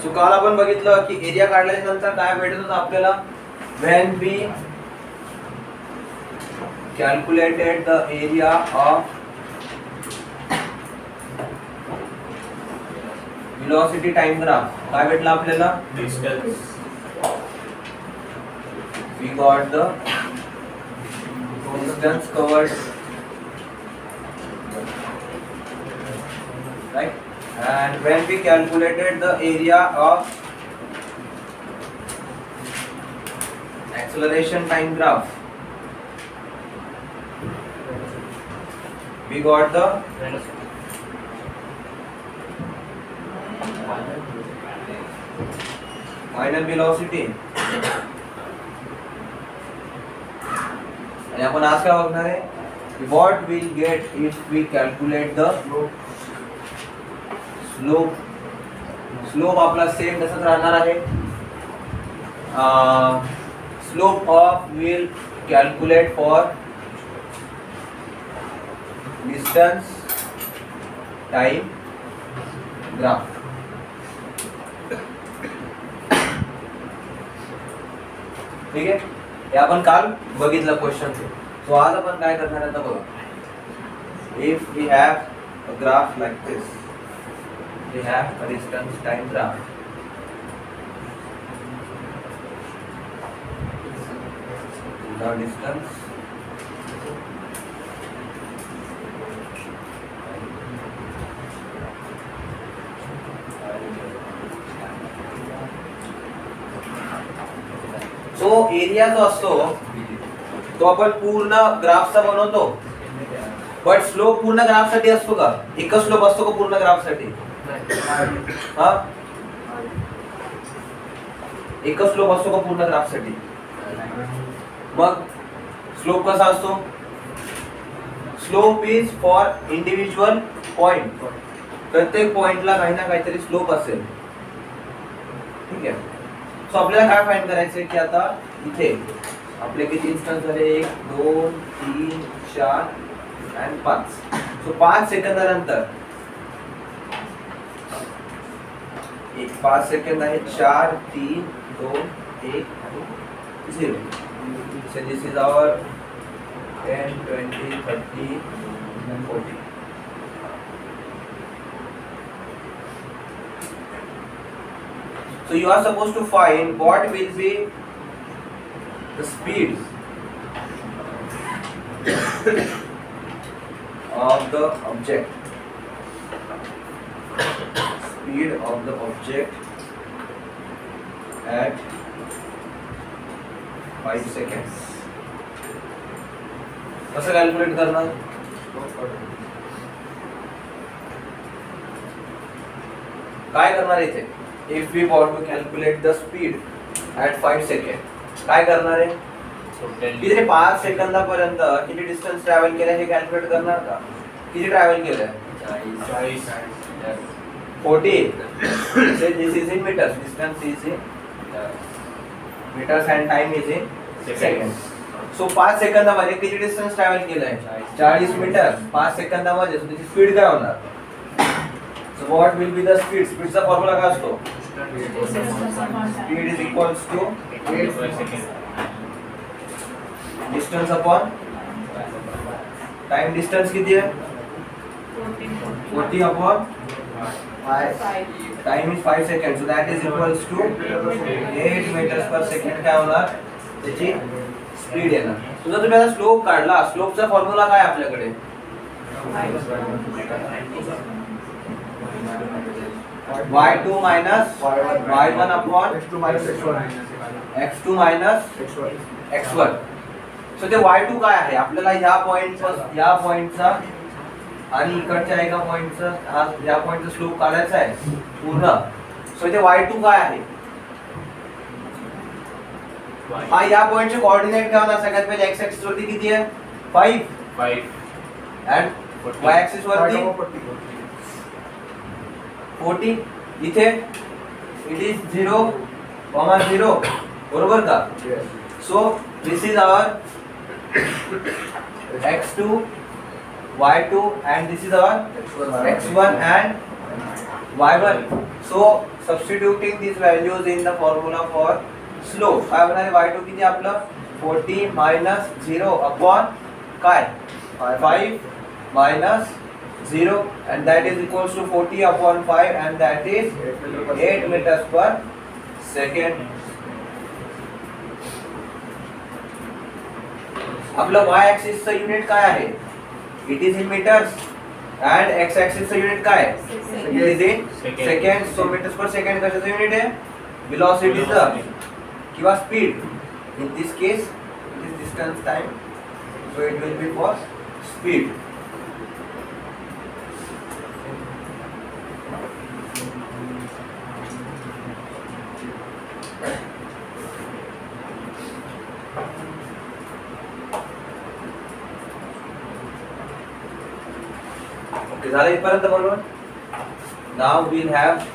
सो काल आपण बघितलं की एरिया काढल्याच्या नंतर काय भेटत होतं आपल्याला, when we calculated the area of velocity time graph, काय भेटलं आपल्याला, distance. we got the distance covered, right? And when we calculated the area of acceleration time graph, we got the final velocity. आणि आपण आज काय बघणार आहे, what we'll get if we calculate the slope. Slope आपला same तसंच राहणार आहे. Slope of will calculate for distance time graph. ठीक आहे, हे आपण काल बघितलं क्वेश्चन. सो आज आपण काय करणार आता बघा. If we have a graph like this, we have a distance time graph. The distance so area जो असतो तो आपण पूर्ण ग्राफचा बनवतो, बट स्लोप पूर्ण ग्राफ साठी असतो का, एकच स्लोप असतो का पूर्ण ग्राफ साठी, हा एकच स्लोप असतो का पूर्ण ग्राफ साठी. मग स्लोप कसा असतो, slope is for individual point. प्रत्येक पॉइंटला काही ना काहीतरी स्लोप असेल. ठीक आहे, सो आपल्याला काय फाइंड करायचंय की आता इथे आपले किती इन्स्टन्स झाले, 1 2 3 4 आणि 5. सो 5 सेकंदानंतर 5 सेकंड आहे, 4 3 2 1 आणि 0. So this is our 10 20 30 and 40. So you are supposed to find what will be the speed of the object. Speed of the object at 5 seconds. कसं कॅल्क्युलेट करणार, काय करणार इथे. If we want to calculate the speed at 5 second, काय करणार आहे, तिथे 5 सेकंदापर्यंत किती डिस्टन्स ट्रॅव्हल केलं हे कॅल्क्युलेट करणार का. किती ट्रॅव्हल केलंय, 40. So this is in meters, distance is in meters and time is in seconds. So 5 सेकंदामध्ये किती डिस्टन्स ट्रॅव्हल केलंय, 40 मीटर. 5 सेकंदामध्ये त्याची स्पीड काय होणार. So what will be the speed? स्पीडचा फॉर्म्युला काय असतो, speed is equals to distance upon time. Distance किती आहे, 40 upon 5. Time is 5 second, so that is equals to 8 metres per second. काय होणार त्याची स्पीड येणार. तुझा तुम्ही आता स्लोप काढला, स्लोपचा फॉर्म्युला काय आपल्याकडे, y2 minus y1 upon x2 minus x1. सो ते y2 काय आहे आपल्याला ह्या पॉइंटचा आणि इकडच्या एका पॉइंटचा, या पॉइंटचा स्लोप काढायचा आहे पूर्ण. सो इथे y2 काय आहे, हा या पॉइंटचे कोऑर्डिनेट काय होणार. सगळ्यात पहिले x ऍक्सिस वरती किती आहे, 5 and y ऍक्सिस वरती 40. इथे इट इज 0, 0, बरोबर का. So this is our x2 y2 and this is our x1 and y1. So substituting these values in the formula for slope, काय होणार आहे y2 किती आपलं 40 minus 0 upon काय 5 minus 0 and that is equals to 40 upon 5 and that is 8 meters per second. आपलं y axis चं unit काय आहे it is in meters and x axis चं युनिट काय it is in seconds. So meters per second कशाचं unit आहे velocity चं किंवा speed. In this case it is distance time, so it will be for speed. Okay, झालं इथपर्यंत बरोबर. Now we'll have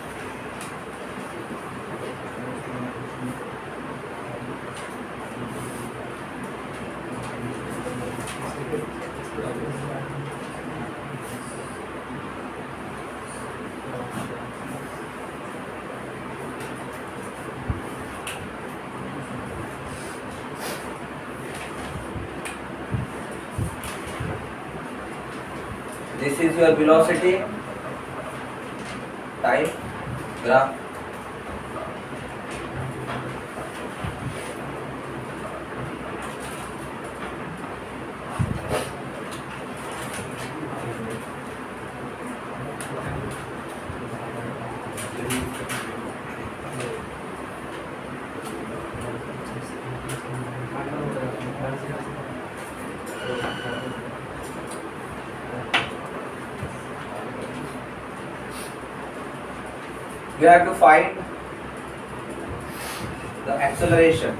this is your velocity time graph. You have to find the acceleration.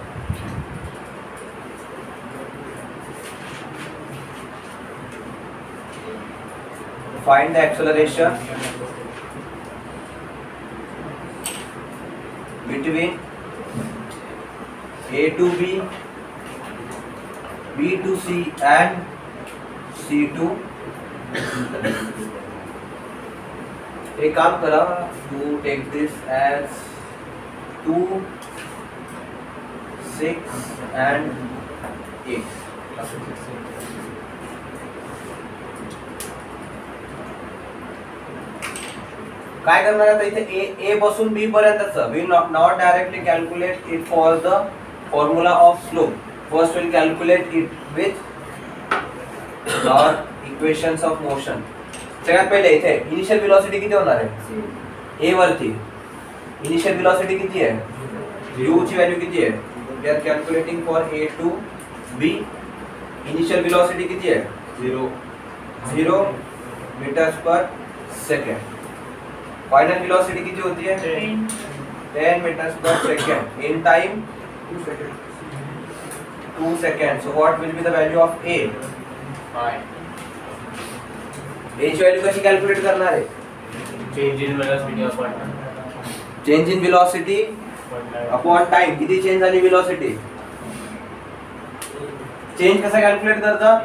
Find the acceleration between A to B, B to C and C to एक काम करा to take this as 2, 6 and 8. काय करणार आता इथे A पासून B पर्यंतचं we not directly calculate it for the formula of slope. First we'll calculate it with our equations of motion. सगळ्यात पहिले इथे इनिशियल वेलोसिटी किती होणार आहे A वरती इनिशियल वेलोसिटी किती आहे u ची व्हॅल्यू किती आहे we are calculating for A to B. Initial velocity किती आहे 0 meters per second. Final velocity किती होती है 10 meters per second. In time 2 seconds. So what will be the value of A? 5. A ची value कशी calculate करणार आहे change in velocity upon time. किती चेंज झाली वेलोसिटी चेंज कसा कॅल्क्युलेट करता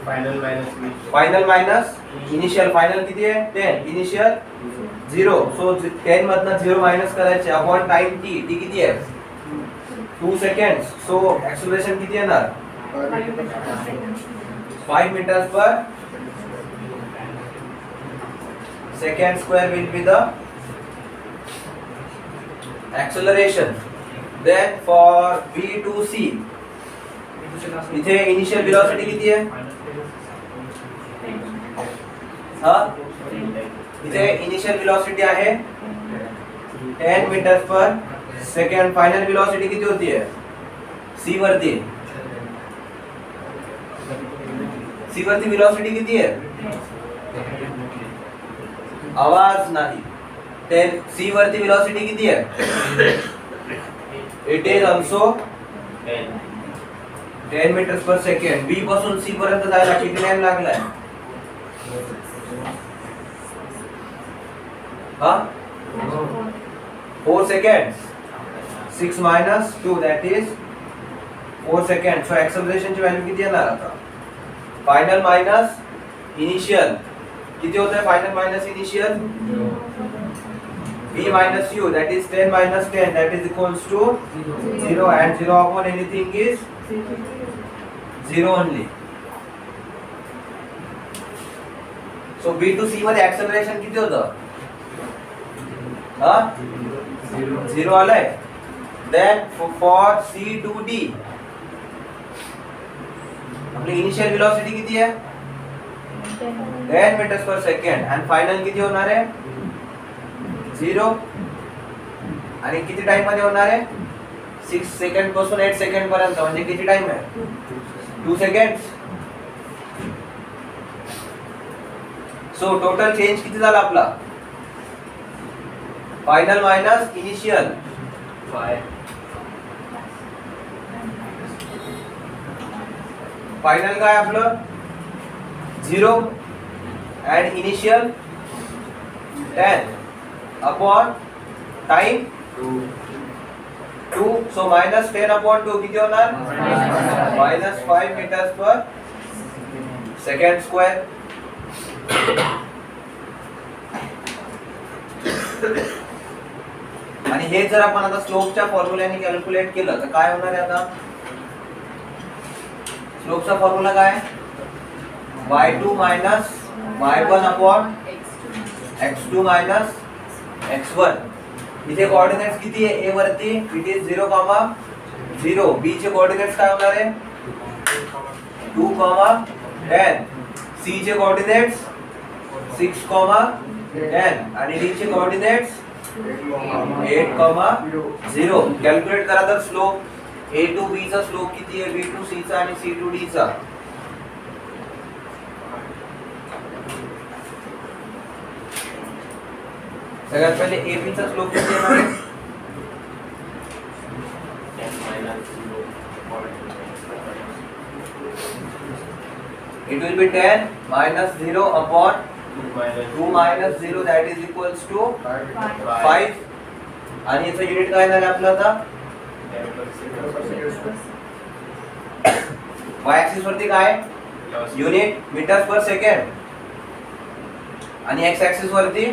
फाइनल माइनस इनिशियल. फाइनल किती आहे 10 इनिशियल 0. सो 10 मधनं 0 माइनस करायचे अपॉन टाइम t किती आहे 2 सेकंड्स. सो एक्सेलरेशन किती येणार 5 meters per second square will be the acceleration. Then for B to C इथे इनिशियल वेलोसिटी किती आहे हाँ इथे इनिशियल वेलोसिटी आहे 10 meters per second. Final velocity किती होती है C वरती वेलोसिटी किती आहे आवाज नाही 10 C वरती वेलोसिटी किती आहे it is also 10 meters per second. B पासून C पर्यंत जायला किती टाइम लागलाय हाँ 4 seconds. 6 minus 2 that is 4 seconds. So acceleration ची व्हॅल्यू किती येणार आता फाइनल माइनस इनिशियल किती होत आहे final minus initial b minus u, that is 10 minus 10, that is equals to 0, and 0 upon anything is 0 only. So b to c मध्ये acceleration किती होतं? 0 आलंय. Then for c to d आपली initial velocity किती आहे? 10 meters per second, and final किती होणार आहे? 0. आणि किती टाइम मध्ये होणार आहे? 6 सेकंड पासून 8 सेकंड पर्यंत, म्हणजे किती टाइम आहे? 2 सेकंड्स. सो टोटल चेंज किती झाला आपला? Final minus initial 5. फायनल काय आपलं 0 and initial 10 upon time 2. So minus 10 upon 2 किती होणार? minus 5 meters per second square. आणि हे जर आपण आता स्लोपच्या फॉर्म्युल्याने कॅल्क्युलेट केलं तर काय होणार आहे? आता स्लोपचा फॉर्म्युला काय? y2 minus y1 upon x2 minus x1. इथे कोऑर्डिनेट्स किती आहे? a वरती इट इज 0, 0. b चे कोऑर्डिनेट्स काय होणार आहे? 2, 10. c चे कोऑर्डिनेट्स 6, 10. आणि d चे कोऑर्डिनेट्स 8, 0. कॅल्क्युलेट करा तर स्लोप a to b चा स्लोप किती आहे? b to c चा आणि c to d चा. सगळ्यात पहिले AB चा स्लोप किती आहे? It will be 10 minus 0 upon 2 minus 0, that is equals to 5. आणि याचं युनिट काय झालं आपलं आता? y ऍक्सिस वरती काय? युनिट मीटर्स पर सेकंड, आणि x ऍक्सिस वरती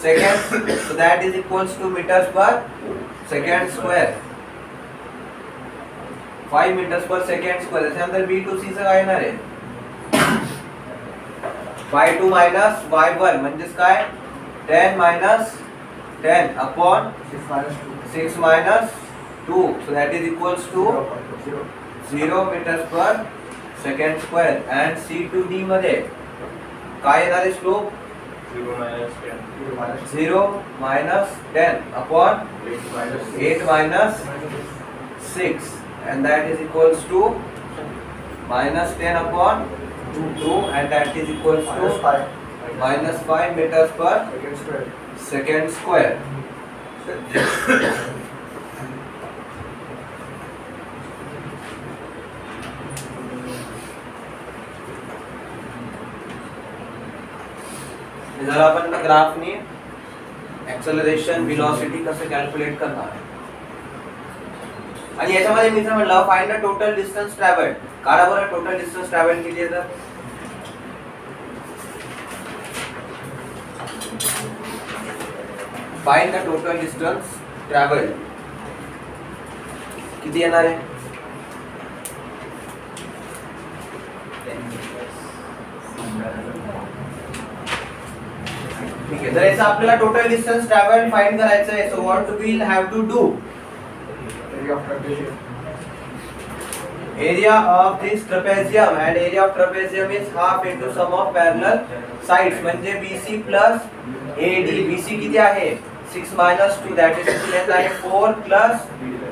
seconds, so that is equals to meters per second square. 5 meters per second square. त्याच्यानंतर b to c चं काय येणार आहे? y2 minus y1 म्हणजेच काय? 10 minus 10 upon 6 minus 2, so that is equals to 0 meters per second square. And c to d मध्ये काय येणार आहे slope? 0 minus 10 upon 8 minus 6, and that is equals to minus 10 upon 2, and that is equals to minus 5 meters per second square. जर आपण ग्राफनी acceleration velocity कसं calculate करणार, आणि याच्यामध्ये मी म्हटलं find the total distance travelled. काढा बरं टोटल डिस्टन्स ट्रॅव्हल किती आहे? तर find the total distance travelled किती येणार आहे? ठीक आहे. तर याचा आपल्याला टोटल डिस्टन्स ट्रॅव्हल्ड फाइंड करायचं आहे. So what will have to do? area of this trapezium, and area of trapezium is half into sum of parallel sides, म्हणजे BC plus AD. BC किती आहे? 6 minus 2, that is length आहे 4 plus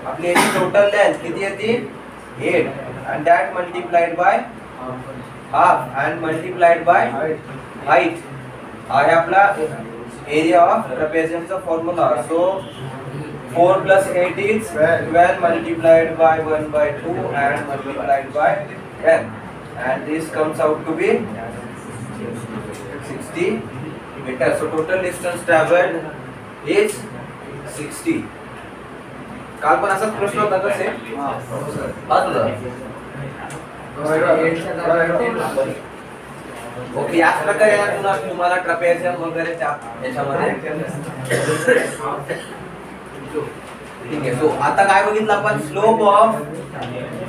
आपली total length किती येते? 8, and that multiplied by half and multiplied by height आहे आपला area of trapezium चा formula. So 4 plus 8 is 12 multiplied by 1 by 2 and multiplied by 10, and this comes out to be 60 meters. So total distance traveled is 60. काल पण असाच प्रश्न होता का same? हाच होता. ओके, याच प्रकारे तुम्हाला ट्रपेझियम वगैरे याच्यामध्ये ठीक आहे. सो आता काय बघितलं आपण, slope of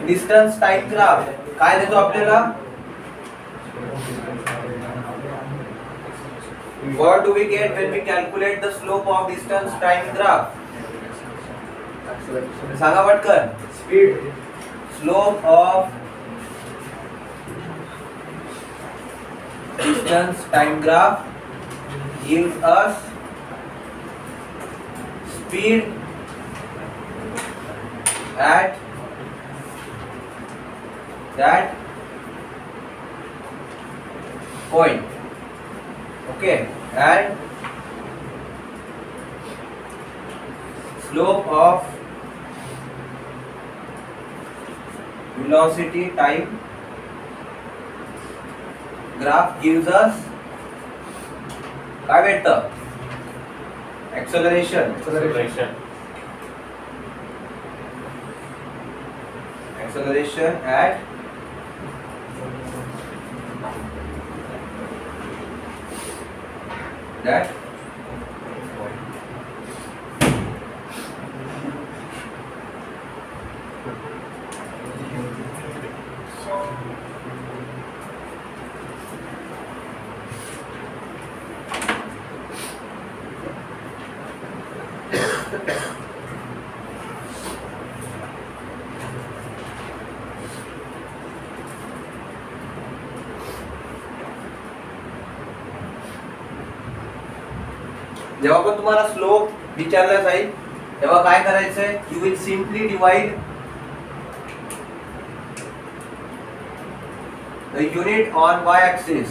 distance time graph काय देतो आपल्याला, what do we get when we calculate the slope of distance time graph? सांगा पटकन. Speed. Slope of distance time graph gives us speed at that point. Okay, and slope of velocity time graph gives us काय भेटतं, acceleration at that जेव्हा पण तुम्हाला slope विचारला जाईल तेव्हा काय करायचंय, you will simply divide the unit on y axis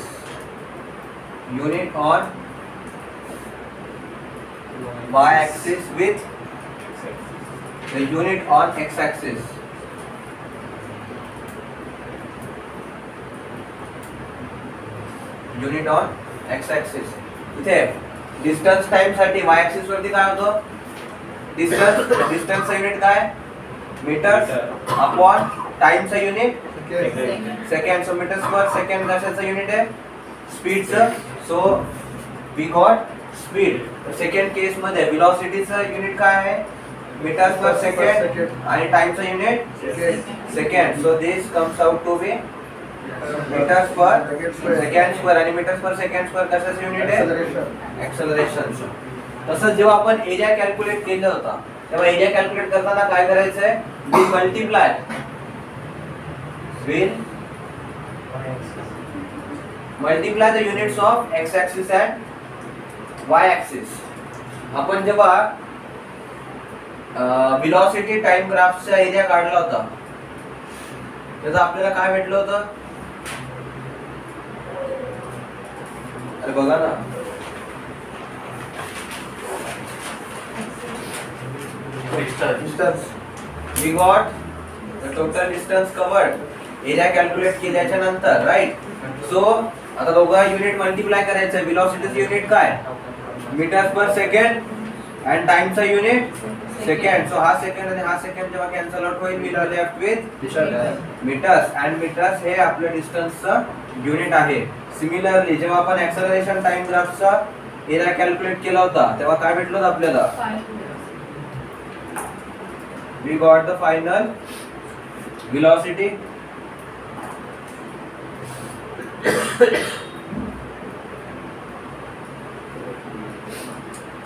with the unit on x axis. इथे डिस्टन्स टाइम साठी y axis वरती काय होतं, डिस्टन्सचं युनिट काय, मीटर अपॉन टाइमचं unit second. So metres per second कशाचं युनिट आहे, स्पीडचं. So we got speed. Second case मध्ये वेलोसिटीचं युनिट काय आहे, मीटर्स पर सेकंड आणि टाइमचं unit second. So this comes out to be metres per second square आणि मीटर्स पर सेकंड स्क्वेअर कशाचं युनिट आहे, एक्सेलरेशनचं. तसंच जेव्हा आपण एरिया कॅल्क्युलेट केलं होतं तेव्हा एरिया कॅल्क्युलेट करताना काय करायचंय, we multiply the units of X axis and Y axis. आपण जेव्हा वेलोसिटी टाइम ग्राफचा एरिया काढला होता त्याचं आपल्याला काय भेटलं होतं, अरे बघा ना, distance. We got the total distance covered. Area calculate केल्याच्या नंतर, राईट. सो आता दोघा युनिट मल्टिप्लाय करायचं. वेलोसिटीचं युनिट काय, मीटर्स पर सेकंड आणि टाइमचा युनिट सेकंड. सो हा सेकंड आणि हा सेकंड जेव्हा कॅन्सल आउट होईल, we are left with metres. And metres हे आपलं डिस्टन्सचं युनिट आहे. सिमिलरली जेव्हा आपण एक्सेलरेशन टाइम ग्राफचा एरिया कॅल्क्युलेट केला होता तेव्हा काय भेटलं होतं आपल्याला, we got the final velocity.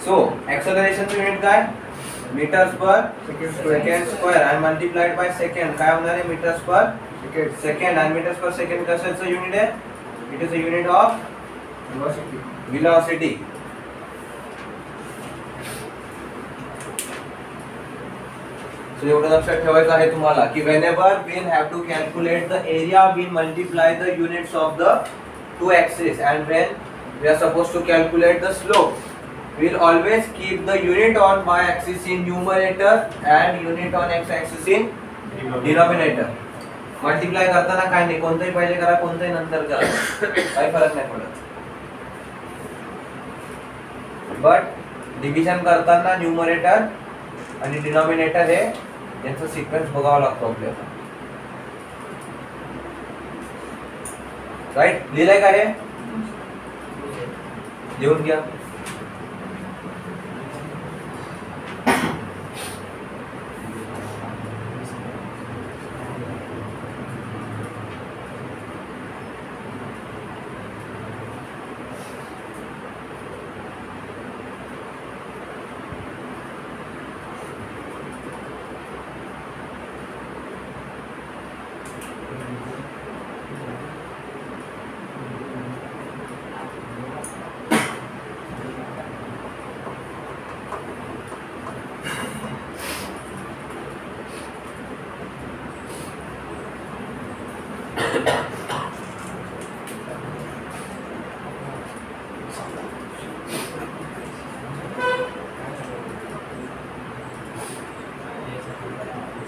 So acceleration unit काय, meters per second square and multiplied by second काय होणार आहे, meters per second. and meters per second कशाचं युनिट आहे, it is a unit of velocity. So एवढं लक्षात ठेवायचं आहे तुम्हाला की whenever we'll have to calculate the area, we'll multiply the units of the two axes, and when we are supposed to calculate the slope, we'll always keep the unit on y axis in numerator and unit on x axis in denominator. Multiply करताना काय नाही, कोणतंही पहिले करा कोणतंही नंतर करा, काही फरक नाही पडत. बट डिव्हिजन करताना न्यूमरेटर आणि डिनॉमिनेटर हे यांचा सिक्वेन्स बघावा लागतो आपल्याला. राईट, लिहिलंय का हे? लिहून घ्या.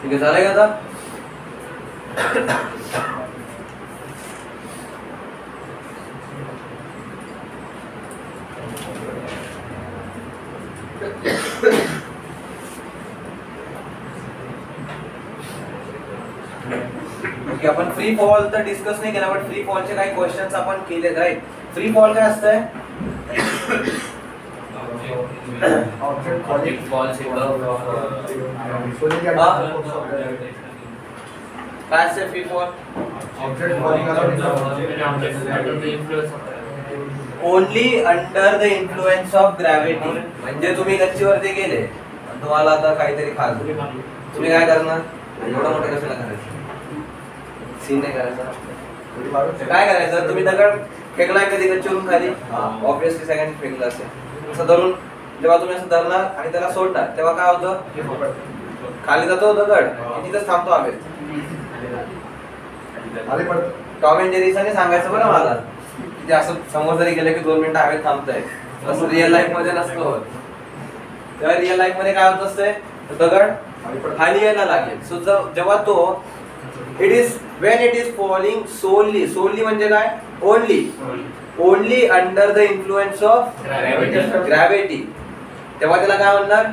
ठीक आहे, झालंय का आता? ओके, आपण फ्री फॉल तर डिस्कस नाही केला, बट फ्री फॉलचे काही क्वेश्चन्स आपण केले. राईट, फ्री फॉल काय असतंय? ऑब्जेक्ट फॉल्स काय असते free fall? Only under the influence of gravity. म्हणजे तुम्ही गच्चीवरती गेले आणि तुम्हाला आता काहीतरी खाल्लं, तुम्ही काय करणार? एवढं मोठं कशाला करायचं? सीन नाही करायचा. काय करायचं? तुम्ही दगड फेकलाय कधी गच्चीवरून खाली? ऑब्विसली सगळ्यांनी फेकलं असेल. असं धरून जेव्हा तुम्ही असं धरणार आणि त्याला सोडणार तेव्हा काय होतं? खाली जातो दगड, तिथंच थांबतो हवेत. टॉम अँड जेरीने सांगायचं बरं मला की असं समोर जरी गेलं की 2 मिनिटं हवेत थांबतंय. तसं रिअल लाईफ मध्ये नसतं. तर रिअल लाईफ मध्ये काय होत असते? दगड खाली यायला लागेल. सो जेव्हा तो when it is falling solely म्हणजे काय? only under the influence of gravity, तेव्हा त्याला काय म्हणणार?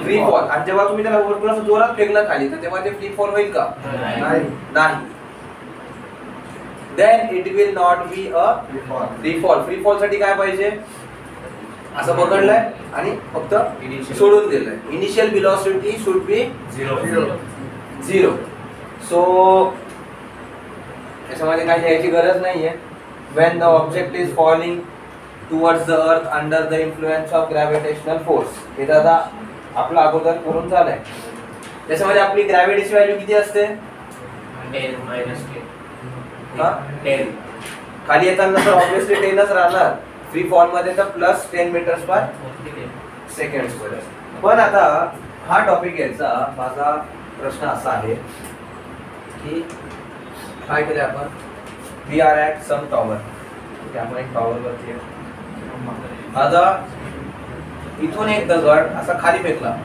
Free fall. आणि जेव्हा तुम्ही त्याला वरतून असं जोरात फेकलं खाली तर तेव्हा ते फ्री फॉल होईल का? नाही. then it will not be a free fall. Free fall साठी काय पाहिजे? असं पकडलंय आणि फक्त सोडून दिलंय. Initial velocity should be 0. सो याच्यामध्ये काही लिहायची गरज नाहीये. when the object is falling towards the earth under the influence of gravitational force, हे दादा आपला अगोदर करून झालंय. त्याच्यामध्ये आपली ग्रॅव्हिटीची व्हॅल्यू किती असते? 10 - 10. खाली येताना तर ऑब्विसली 10च राहणार. फ्री फॉल मध्ये तर +10 मीटर्स पर सेकंड. पण आता हा टॉपिक घ्यायचा, माझा प्रश्न असा आहे की काय केलं आपण? We are at some tower. आपण एक टॉवर वरती आहे. आता इथून एक दगड असा खाली फेकला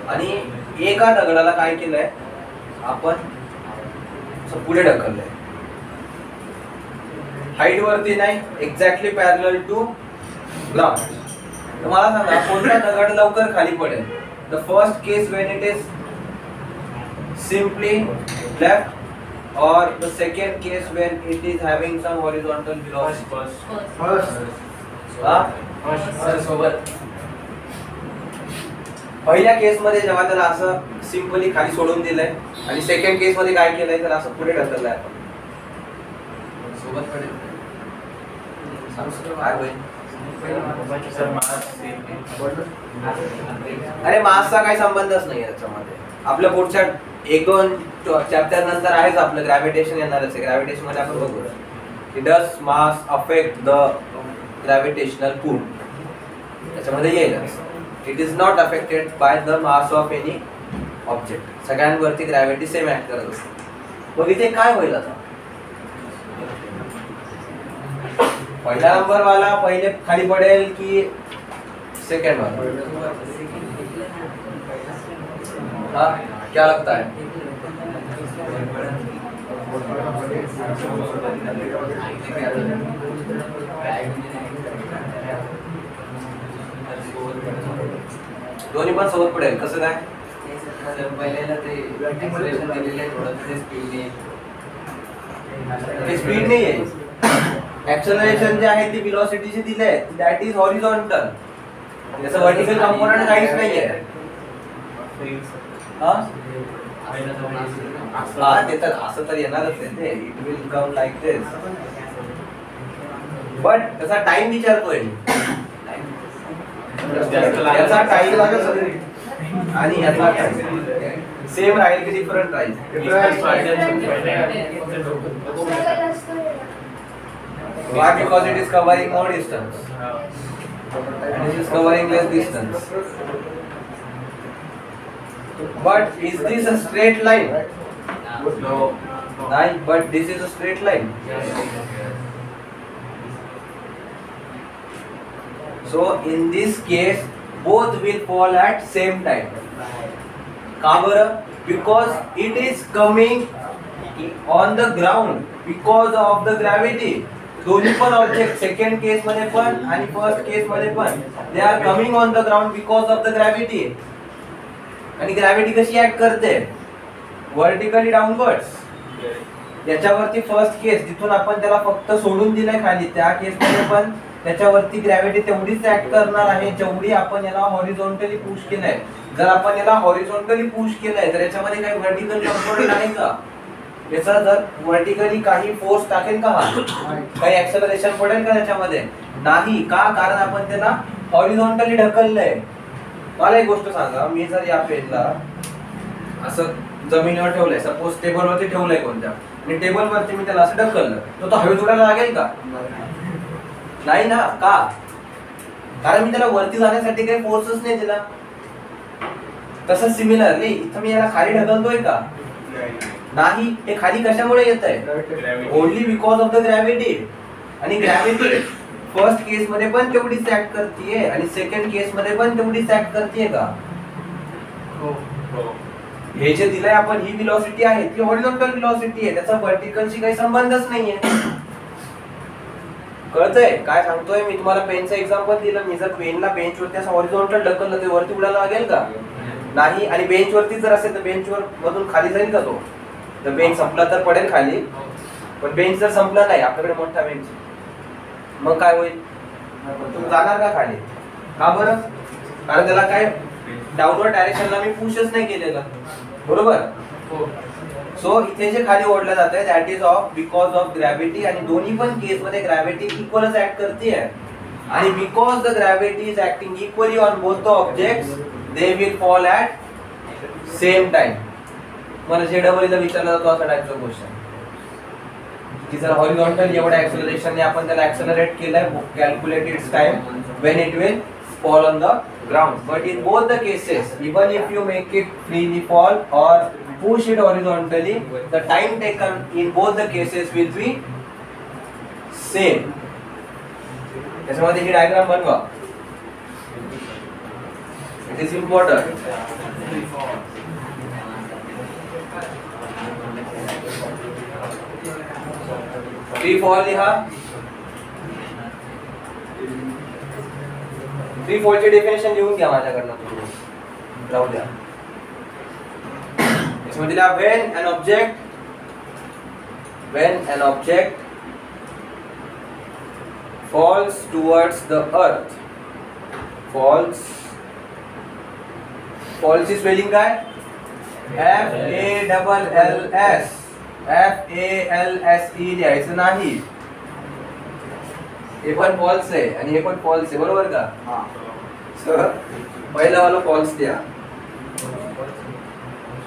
आणि एका दगडाला काय केलंय आपण? पुढे ढकललंय. हाईट वरती नाही, एक्झॅक्टली पॅरलल टू ग्राउंड. तर मला सांगा कोणता दगड लवकर खाली पडेल? The first case when it is simply left, or the second case when it is having some horizontal velocity? First. सोबत पहिल्या केस मध्ये जेव्हा त्याला असं सिंपली खाली सोडून दिलंय आणि सेकंड केस मध्ये काय केलंय तर असं पुढे ढकललंय आपण. सोबत पडेल काय होईल? अरे मासचा काही संबंधच नाही याच्यामध्ये. आपल्या पुढच्या 1-2 चॅप्टर नंतर आहेच आपलं ग्रॅव्हिटेशन येणारच आहे. ग्रॅव्हिटेशन मध्ये आपण बघू की does mass affect the gravitational pull, त्याच्यामध्ये येईलच. It is not affected by the mass of any object. सगळ्यांवरती ग्रॅव्हिटी सेम ऍक्ट करत असते. मग इथे काय होईल आता? पहिला नंबर वाला पहिले खाली पडेल की सेकंड वाला? हाँ, क्या लगता है? दोन्ही पण सोबत पडेल. कसं काय? पहिल्याला ते एक्सप्रेशन दिलेलं आहे, थोडं स्पीड स्पीड नाही आहे. ऍक्सेलरेशन जे आहे ती व्हेलॉसिटीची दिले आहे, दॅट इज हॉरिझॉन्टल. त्याचं व्हर्टिकल कंपोनंट काहीच नाहीये. हा ते तर असं तर येणारच आहे ते. It will come like this. But त्याचा टाइम विचारतोय याचा टाइम आणि याचा टाइम सेम राहील की different Raheel? Why? Because it is covering more distance and it is covering less distance. But is this a straight line? No. Right, but this is a straight line. So in this case both will fall at same time. का बरं? Because it is coming on the ground because of the gravity. दोन्ही पण object second case मध्ये पण आणि first case मध्ये पण they are coming on the ground because of the gravity. आणि ग्रॅव्हिटी कशी ऍक्ट करते? Vertically downwards. याच्यावरती फर्स्ट केस जिथून आपण त्याला फक्त सोडून दिलंय खाली, त्या केस मध्ये पण त्याच्यावरती ग्रॅव्हिटी तेवढीच ऍक्ट करणार आहे जेवढी आपण याला हॉरिझॉन्टली पुश केलंय. जर आपण याला हॉरिझॉन्टली पुश केलंय तर याच्यामध्ये काही व्हर्टिकल कंपोनंट आहे का? याचा जर व्हर्टिकली काही फोर्स टाकेल का? काही ऍक्सेलरेशन पडेल का त्याच्यामध्ये? नाही. का? कारण आपण त्याला हॉरिझॉन्टली ढकललंय. मला एक गोष्ट सांगा, मी जर या पेनला असं जमिनीवर ठेवलंय, सपोज टेबलवरती ठेवलंय कोणत्या, आणि टेबलवरती मी त्याला असं ढकललं तर तो हवेत उडायला लागेल का? नाही ना. का? कारण मी त्याला वरती जाण्यासाठी काही फोर्सच नाही दिला. तसं सिमिलरली इथं मी याला खाली ढकलतोय का? नाही. हे खाली कशामुळे येत आहे? Only because of the gravity. आणि ग्रॅव्हिटी फर्स्ट केस मध्ये पण तेवढीच ऍक्ट करतेय आणि सेकंड केस मध्ये पण तेवढीच ऍक्ट करतेय का? हे जे दिलंय आपण, ही व्हेलॉसिटी आहे ती हॉरिझॉन्टल व्हेलॉसिटी आहे, त्याचा व्हर्टिकलशी काही संबंधच नाहीये. कळतंय काय सांगतोय मी? तुम्हाला पेनचं एक्झाम्पल दिलं. मी जर पेनला बेंचवरती असं हॉरिझॉन्टल ढकललं ते वरती उडायला लागेल का? नाही. आणि बेंच वरती जर असेल तर बेंचवर मधून खाली जाईल का तो? तर बेंच संपला तर पडेल खाली, पण बेंच जर संपला नाही, आपल्याकडे मोठा बेंच, मग काय होईल? तुम्ही जाणार का खाली? का बरं? कारण त्याला काय डाऊनवर्ड डायरेक्शनला मी पुशच नाही केलेलं. बरोबर? सो इथे जे खाली ओढलं जात आहे that is of because of gravity. आणि दोन्ही पण केस मध्ये ग्रॅव्हिटी इक्वलच ऍक्ट करते. आणि because the gravity is acting equally on both the objects they will fall at same time. मला जे डबल विचारला जातो असा टाइपचा क्वेश्चन की जर हॉरिझॉन्टल एवढ्या ऍक्सेलरेशनने आपण त्याला ऍक्सेलरेट केलंय, calculate it's time when it will fall on the ground. But in both the cases, even if you make it freely fall or push it horizontally, the time taken in both the cases will be same. याच्यामध्ये ही diagram बनवा. It is important. Free fall लिहा. Free फॉलची definition लिहून घ्या माझ्याकडनं, तुम्ही राहू द्या. इसमें दिला when an object falls towards the earth, falls ची स्पेलिंग काय? FALLS. FALSE लिहायचं नाही. हे पण फॉल्स आहे आणि हे पण फॉल्स आहे. बरोबर का? सर पहिला वाला फॉल्स द्या.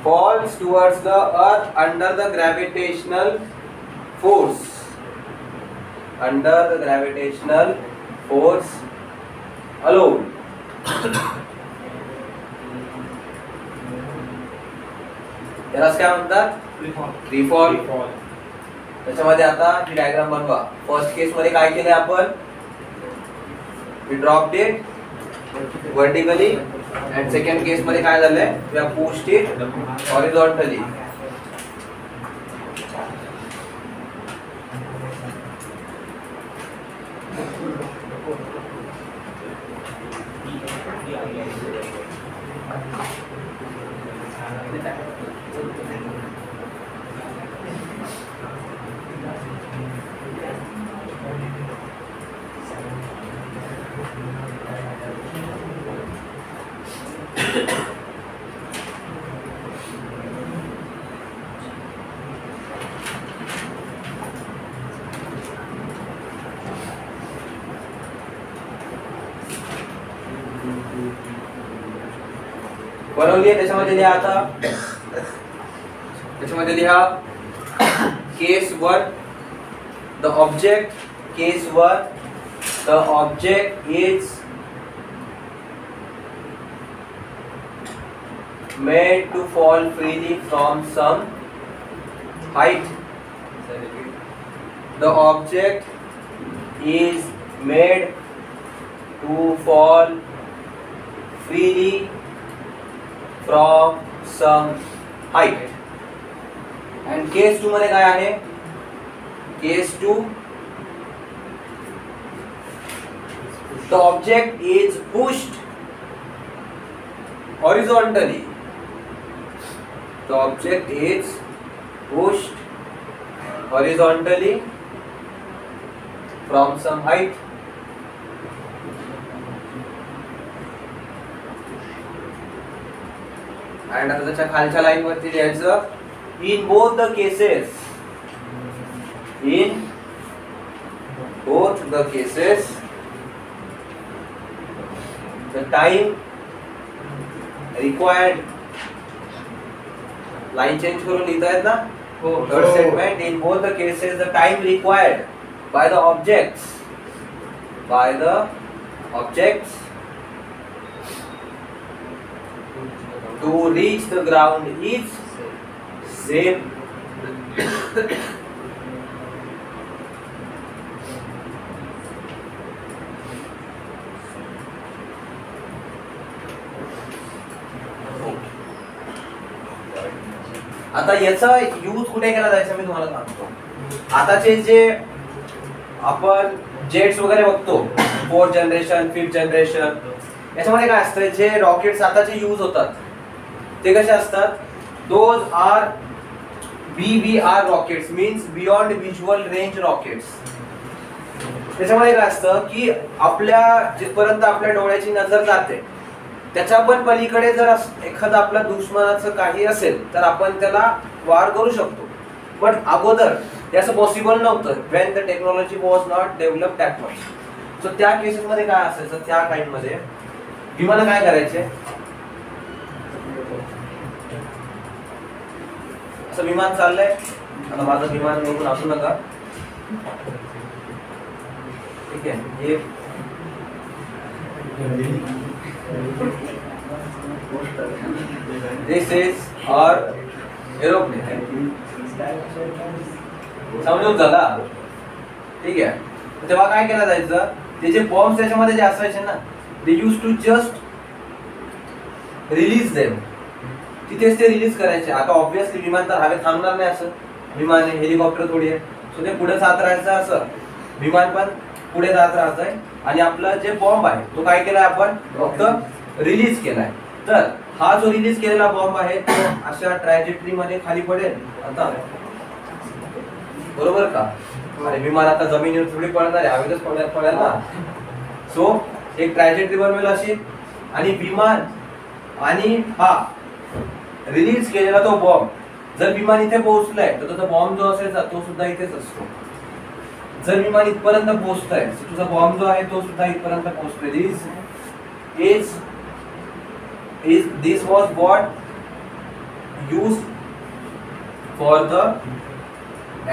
falls towards the earth under the gravitational force. Under the gravitational force alone. यालाच काय म्हणतात? Free fall. त्याच्यामध्ये आता ही डायग्राम बनवा. फर्स्ट केस मध्ये काय केले आपण? We dropped it vertically. and second case मध्ये काय झालंय? we have pushed it horizontally. बनवली आहे, त्याच्यामध्ये लिहा आता, त्याच्यामध्ये लिहा case 1 the object, case 1 the object is made to fall freely from some height. The object is made to fall freely from some height. And case 2 मध्ये काय आहे? Case 2 the object is pushed horizontally. The object is pushed horizontally from some height. And आता त्याच्या खालच्या line वरती लिहायचं in both the cases, in both the cases the time required, line change करून लिहिता आहेत ना, third statement in both the cases the time required by the objects to reach the ground is same. आता याचा use कुठे केला जायचा मी तुम्हाला सांगतो. आताचे जे आपण जेट्स वगैरे बघतो, 4th जनरेशन 5th जनरेशन, याच्यामध्ये काय असतं, जे रॉकेट्स आताचे यूज होतात ते कसे असतात, those are BVR rockets, means beyond visual range rockets. त्याच्यामध्ये काय असतं की आपल्या जिथपर्यंत आपल्या डोळ्याची नजर जाते त्याच्या पण पलीकडे जर एखादा आपला दुश्मनाचं काही असेल तर आपण त्याला वार करू शकतो. पण अगोदर हे असं पॉसिबल नव्हतं, when the technology was not develop that much. So त्या केसेस मध्ये काय असायचं, त्या टाइम मध्ये विमान काय करायचे, असं विमान चाललंय, आता माझं विमान म्हणून असू नका, ठीक आहे, हे this is our aeroplane. समजून झाला, ठीक आहे. तेव्हा काय केलं जायचं, ते जे बॉम्ब्स त्याच्यामध्ये जे असायचे ना, they use to just release them, तिथेच ते रिलीज करायचे. आता ऑब्विसली विमान तर हवेत थांबणार नाही, असं विमान आहे, हेलिकॉप्टर थोडी आहे, सो ते पुढे जात राहायचं, असं विमान पण पुढे जात राहायचंय. आणि आपला जे बॉम्ब आहे तो काय केलाय, आपण फक्त रिलीज केलाय. तर हा जो रिलीज केलेला बॉम्ब आहे तो अशा ट्रॅजेक्टरी मध्ये खाली पडेल, आता बरोबर का, आणि विमान आता जमिनीवर थोडी पडणार आहे, हवेतच पडेल ना. सो एक ट्रॅजेक्टरी बनवेल अशी, आणि विमान आणि हा रिलीज केलेला तो बॉम्ब, जर विमान इथे पोहोचलाय तर तुझा बॉम्ब जो असायचा तो सुद्धा इथेच असतो. जर विमान इथपर्यंत पोहोचतोय तुझा बॉम्ब जो आहे तो सुद्धा इथपर्यंत पोहोचतोय. This was what used for the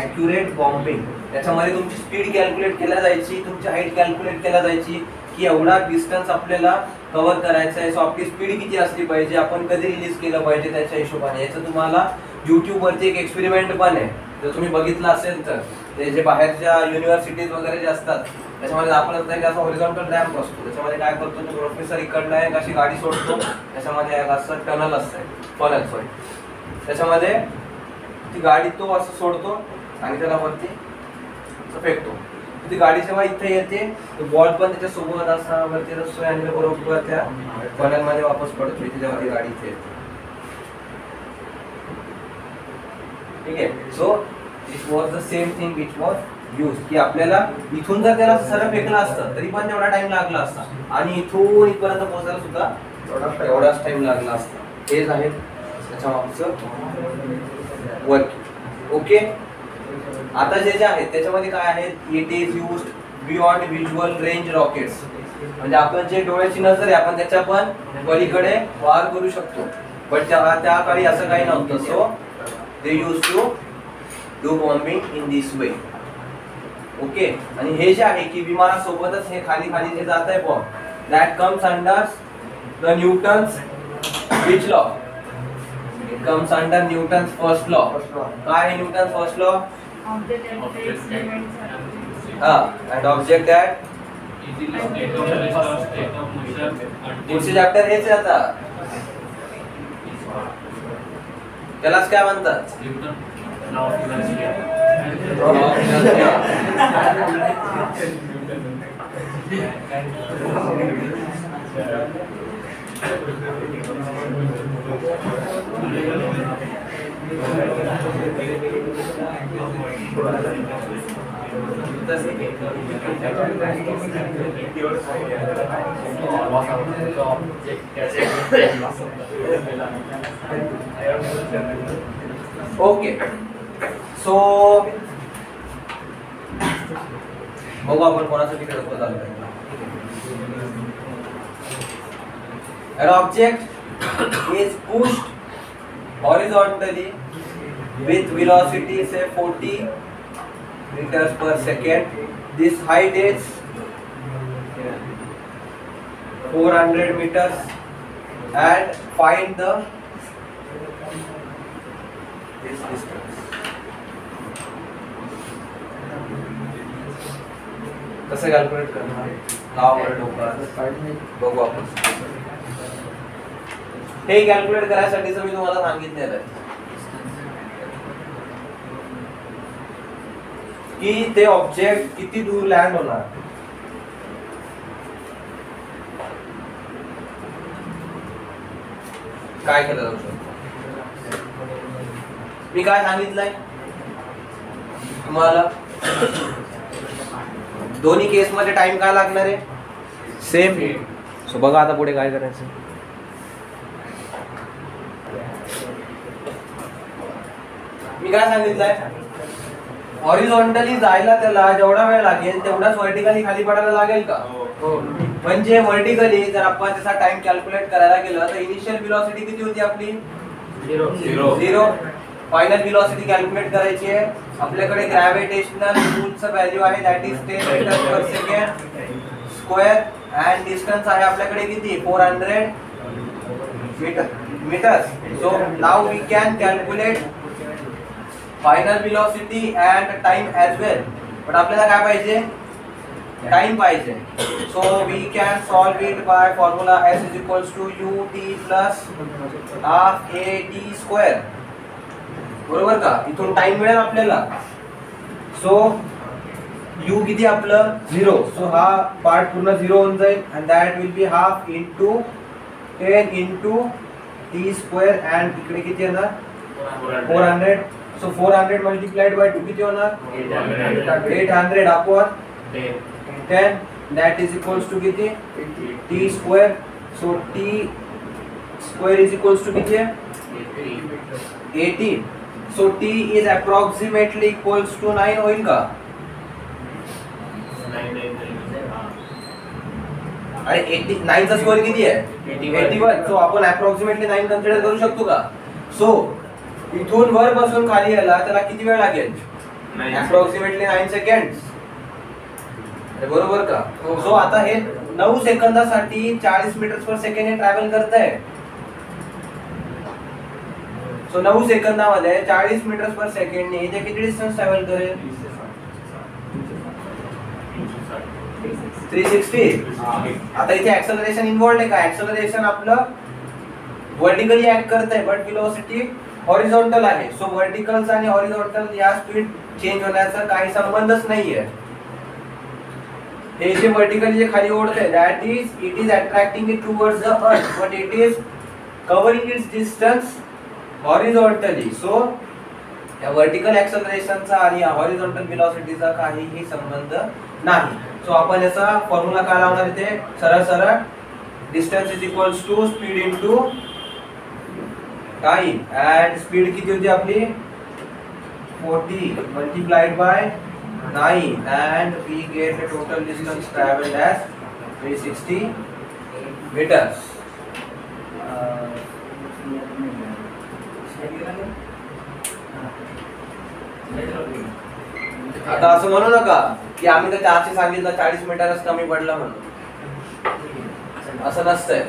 accurate bombing. त्याच्यामध्ये तुमची स्पीड कॅल्क्युलेट केल्या जायची, तुमची हाईट कॅल्क्युलेट केल्या जायची की एवढा डिस्टन्स आपल्याला कव्हर करायचा आहे, सो आपली स्पीड किती असली पाहिजे, आपण कधी रिलीज केलं पाहिजे त्याच्या हिशोबाने. याचं तुम्हाला YouTube वरती एक एक्सपेरिमेंट पण आहे, जर तुम्ही बघितलं असेल तर. ते जे बाहेरच्या युनिव्हर्सिटीज वगैरे जे असतात त्याच्यामध्ये आपण असा हॉरिझॉन्टल रॅम्प असतो, त्याच्यामध्ये काय करतो तो प्रोफेसर इकडनं एक अशी गाडी सोडतो, त्याच्यामध्ये एक असं टनल असतंय, फनल सॉरी, त्याच्यामध्ये ती गाडी तो असं सोडतो आणि त्याला वरती फेकतो. ती गाडी जेव्हा इथे येते तो बॉल पण त्याच्या सोबत असा वरती असतोय आणि बरोबर त्या फनल मध्ये वापस पडतो, इथे जेव्हा ती गाडी इथे येते, ठीक आहे. So it was the same thing which was use, की आपल्याला इथून जर त्याला सरळ फेकला असतं तरी पण तेवढा टाइम लागला असता, आणि इथून इथपर्यंत पोहोचायला सुद्धा एवढाच टाइम लागला असता. हेच आहे त्याच्या मागचं वर्क. ओके, आता जे आहेत त्याच्यामध्ये काय आहेत, it is used beyond visual range rockets. म्हणजे आपण जे डोळ्याची नजर आहे आपण त्याच्या पण पलीकडे वार करू शकतो. बट त्या काळी असं काही नव्हतं. So they use to do bombing in this way. Okay. आणि हे जे आहे की विमानासोबतच हे खाली खाली जे जात आहे bomb that comes under the Newton's which law. It comes under Newton's first law. काय आहे Newton's first law? and object at पुढचे चॅप्टर हेच आहे आता. त्यालाच काय म्हणतात? ओके. सो बघू आपण कोणाचं तिकडे चालू आहे. An object is pushed horizontally with velocity say 40 meters per second. This height is 400 meters and find the this distance. कसं कॅल्क्युलेट करणार? नाव वर डोकं बघू आपण. हे कॅल्क्युलेट करायसाठी मी तुम्हाला सांगितलेलं आहे की ते ऑब्जेक्ट किती दूर लँड होणार. काय केलं जाऊ शकतं? मी काय सांगितलंय तुम्हाला? दोन्ही केस मध्ये टाइम काय लागणार आहे? सेम. सो बघा आता पुढे काय करायचं. मी काय सांगितलंय? हॉरिझॉन्टली जायला त्याला जेवढा वेळ लागेल तेवढाच व्हर्टिकली खाली पडायला लागेल का? म्हणजे व्हर्टिकली जर आपण त्याचा टाइम कॅल्क्युलेट करायला गेलं तर इनिशियल वेलोसिटी किती होती आपली? 0. फायनल वेलोसिटी कॅल्क्युलेट करायची आहे. आपल्याकडे ग्रॅव्हिटेशनल पुलचं व्हॅल्यू आहे that is 10 metre per second square and distance आहे आपल्याकडे किती? 400 metre. So now we can calculate final velocity and time as well. पण आपल्याला काय पाहिजे? टाइम पाहिजे. So we can solve it by formula s is equals to ut plus half at square. बरोबर का? इथून टाइम मिळेल आपल्याला. सो u किती आपलं? 0. सो हा पार्ट पूर्ण 0 होऊन जाईल and that will be half into 10 into t square and इकडे किती येणार? 400. So 400 multiplied by 2 किती होणार? 800 upon 10 that is equals to किती? t square. So t square is equals to किती है? 80. So t is approximately equals to 9 होईल का? अरे 89 चा स्क्वेअर किती आहे? 81. सो आपण approximately 9 कन्सिडर करू शकतो का? सो इथून वर बसून खाली यायला त्याला किती वेळ लागेल? approximately 9 seconds. बरोबर का? सो आता हे 9 सेकंदासाठी 40 मीटर पर सेकंड हे ट्रॅव्हल करत आहे. सो 9 सेकंदामध्ये 40 मीटर पर सेकंड ने ते किती डिस्टन्स ट्रॅव्हल करेल? 360. आता इथे ऍक्सेलरेशन इन्व्हॉल्व्ड आहे का? ऍक्सेलरेशन आपलं वर्टिकली ऍक्ट करत आहे बट वेलोसिटी हॉरिझॉन्टल आहे. सो वर्टिकल्स आणि हॉरिझॉन्टल या स्पीड चेंज होण्याचा काही संबंधच नाहीये. हे जे वर्टिकली जे खाली ओढते that is it is attracting it towards the earth but it is covering its distance horizontally. So या वर्टिकल ऍक्सेलरेशनचा आणि हॉरिझॉन्टल वेलोसिटीचा काहीही संबंध नाही. सो आपण याचा फॉर्म्युला काय लावणार इथे? सरळ सरळ distance is equals to speed into time and speed किती होती आपली? 40 multiplied by 9 and we get the total distance traveled as 360 meters. आता असं म्हणू नका की आम्ही तर 400 सांगितलं 40 मीटरच कमी पडला म्हणून, असं नसतंय.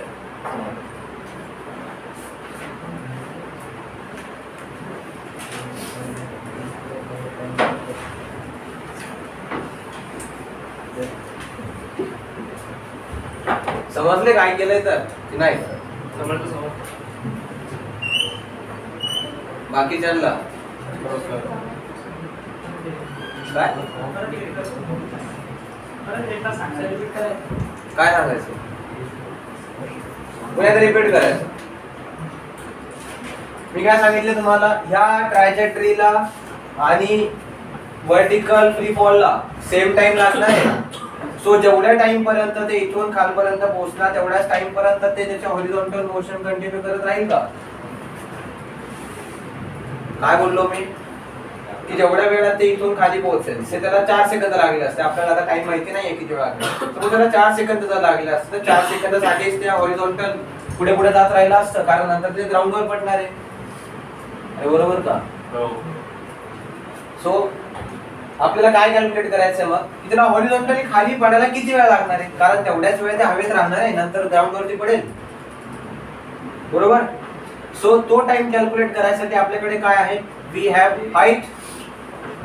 समजले काय केलंय तर की नाही? बाकीच्यांना काय काय सांगायचं? पुन्हा रिपीट करायचं. मी काय सांगितलं तुम्हाला, ह्या ट्रॅजेक्टरीला आणि वर्टिकल फ्री फॉलला सेम टाइम लागणार आहे. सो जेवढ्या टाइम पर्यंत ते इथून खालपर्यंत पोहोचणार तेवढ्याच टाइम पर्यंत ते त्याच्या हॉरिझॉन्टल मोशन कंटिन्यू करत राहील का? काय बोललो मी की जेवढ्या वेळात ते इथून खाली पोहोचेल ते त्याला 4 सेकंद लागले असते. आपल्याला आता टाइम माहिती नाहीये किती वेळ लागला, तर त्याला 4 सेकंद जर लागले असते तर 4 सेकंदासाठीच ते हॉरिझॉन्टल पुढे पुढे जात राहिला असतं, कारण नंतर ते ग्राउंडवर पडणार आहे. बरोबर का? सो आपल्याला काय कॅल्क्युलेट करायचं मग की त्याला हॉरिझॉन्टली खाली पडायला किती वेळ लागणार आहे, कारण तेवढ्याच वेळ ते हवेत राहणार आहे, नंतर ग्राउंड वरती पडेल. बरोबर? सो तो टाइम कॅल्क्युलेट करायसाठी आपल्याकडे काय आहे, we have height,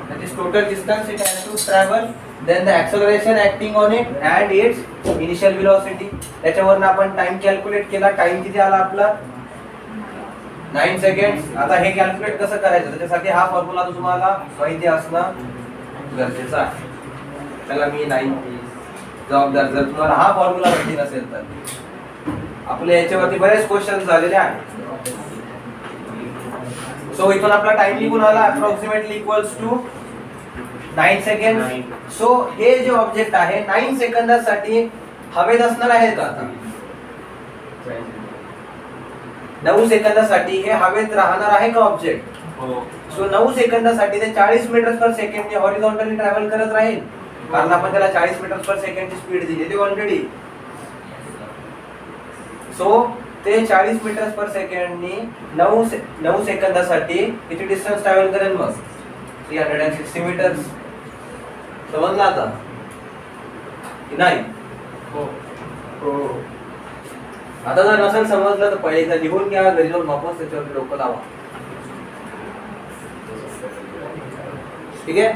that is total distance it has to travel, then the acceleration acting on it and its initial velocity. त्याच्यावरून आपण टाइम कॅल्क्युलेट केला. टाइम किती आला आपला? 9 सेकंड्स. आता हे कॅल्क्युलेट कसं करायचं त्याच्यासाठी हा फॉर्म्युला तुम्हाला माहिती असणं गरजेचं आहे. त्याला मी नाही जबाबदार जर तुम्हाला हा फॉर्म्युला माहिती नसेल तर. आपल्या याच्यावरती बरेच क्वेश्चन झालेले आहेत. सो इथून आपला टाइम निघून आला approximately equals to 9 second. So हे जे ऑब्जेक्ट आहे 9 सेकंदासाठी हवेत असणार आहे का? आता 9 सेकंदासाठी हे हवेत राहणार आहे का ऑब्जेक्ट? सो 9 सेकंदासाठी ते 40 metre per second horizontally travel करत राहील, कारण आपण त्याला 40 मीटर पर सेकंड ची स्पीड दिलेली ऑलरेडी. सो ते 40 मीटर पर सेकंड नी 9 सेकंदासाठी किती डिस्टन्स ट्रॅव्हल करेल मग? 360 मीटर्स. समजलं आता की नाही? हो. आता जर नसेल समजलं तर पहिले एकदा लिहून घ्या, घरी जाऊन वापस त्याच्यावर डोकं लावा. ठीक है?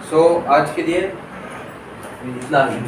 सो आज के लिए इतना ही.